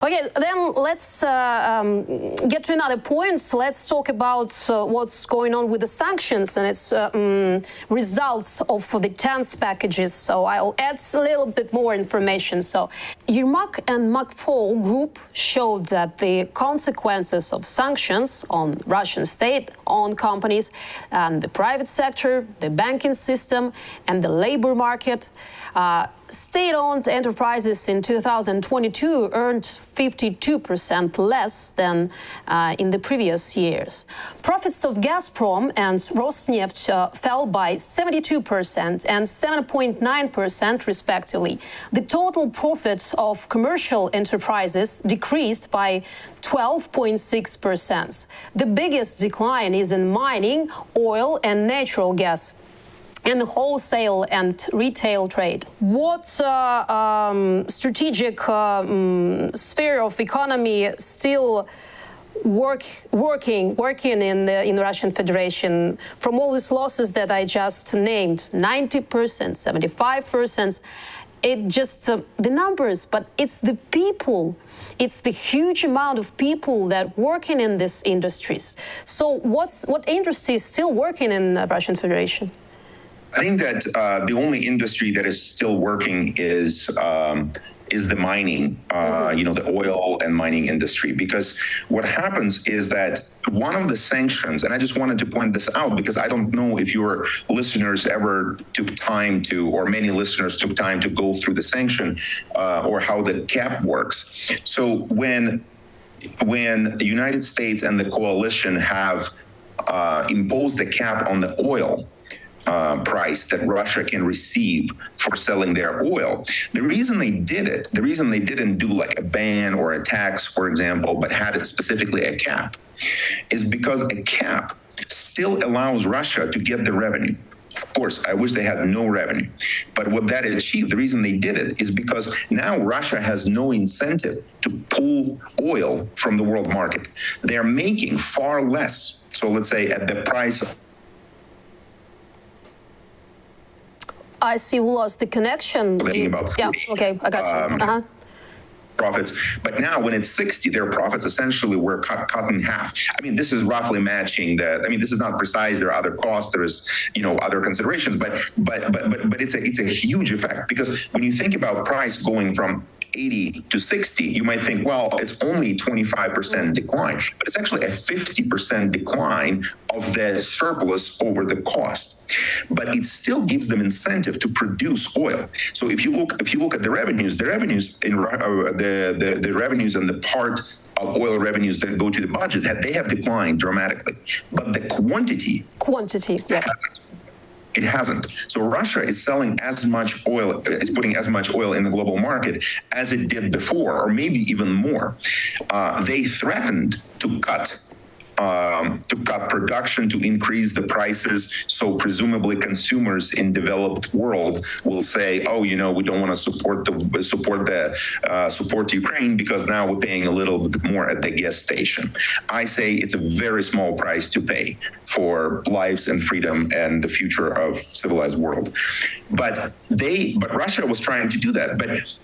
Okay, then let's get to another point. So let's talk about what's going on with the sanctions and its results of the 10th packages. So I'll add a little bit more information. So Yermak and McFall Group showed that the consequences of sanctions on Russian state-owned companies and the private sector, the banking system, and the labor market. State-owned enterprises in 2022 earned 52% less than in the previous years. Profits of Gazprom and Rosneft fell by 72% and 7.9% respectively. The total profits of commercial enterprises decreased by 12.6%. The biggest decline is in mining, oil and natural gas, and the wholesale and retail trade. What strategic sphere of economy still working in the Russian Federation from all these losses that I just named? 90%, 75%. It just the numbers, but it's the people. It's the huge amount of people that working in these industries. So what industry is still working in the Russian Federation? I think that the only industry that is still working is the mining, the oil and mining industry. Because what happens is that one of the sanctions, and I just wanted to point this out because I don't know if your listeners ever took time to, or many listeners took time to go through the sanction or how the cap works. So when the United States and the coalition have imposed a cap on the oil price that Russia can receive for selling their oil. The reason they did it, the reason they didn't do like a ban or a tax, for example, but had it specifically a cap, is because a cap still allows Russia to get the revenue. Of course, I wish they had no revenue. But what that achieved, the reason they did it, is because now Russia has no incentive to pull oil from the world market. They're making far less. So let's say at the price. I see we lost the connection. About 40, yeah, okay, I got you. Profits. But now when it's 60, their profits essentially were cut in half. I mean, this is roughly matching this is not precise. There are other costs, there's, other considerations, but it's a huge effect because when you think about price going from 80 to 60, you might think, well, it's only 25% decline, but it's actually a 50% decline of the surplus over the cost. But it still gives them incentive to produce oil. So if you look at the revenues in the revenues and the part of oil revenues that go to the budget, they have declined dramatically. But the quantity, yeah. It hasn't. So Russia is selling as much oil, is putting as much oil in the global market as it did before, or maybe even more. They threatened to cut production, to increase the prices. So presumably consumers in developed world will say, oh, we don't want to support Ukraine because now we're paying a little bit more at the gas station. I say it's a very small price to pay for lives and freedom and the future of civilized world. But Russia was trying to do that. But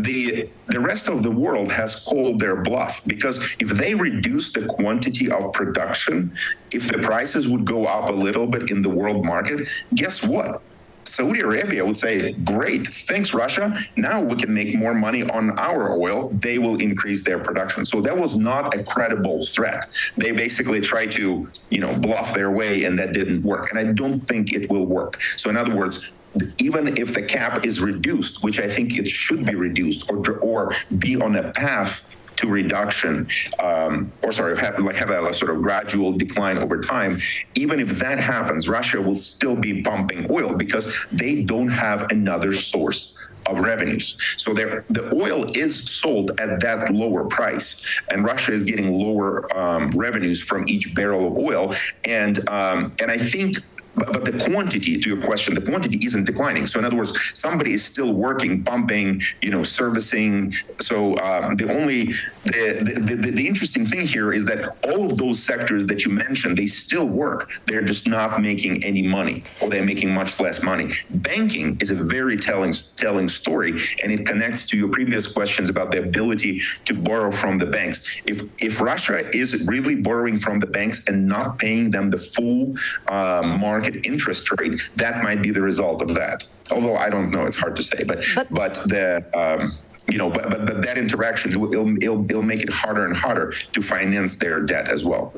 the rest of the world has called their bluff, because if they reduce the quantity of production, if the prices would go up a little bit in the world market, guess what? Saudi Arabia would say, great, thanks, Russia. Now we can make more money on our oil. They will increase their production. So that was not a credible threat. They basically tried to, bluff their way, and that didn't work. And I don't think it will work. So in other words, even if the cap is reduced, which I think it should be reduced, or be on a path to reduction, have a sort of gradual decline over time, even if that happens, Russia will still be pumping oil because they don't have another source of revenues. So the oil is sold at that lower price, and Russia is getting lower revenues from each barrel of oil. And I think, but the quantity, to your question, the quantity isn't declining. So in other words, somebody is still working, pumping, servicing. So the only the interesting thing here is that all of those sectors that you mentioned, they still work. They're just not making any money, or they're making much less money. Banking is a very telling story, and it connects to your previous questions about the ability to borrow from the banks. If Russia is really borrowing from the banks and not paying them the full market interest rate, that might be the result of that. Although I don't know, it's hard to say, but the but that interaction, it'll make it harder and harder to finance their debt as well.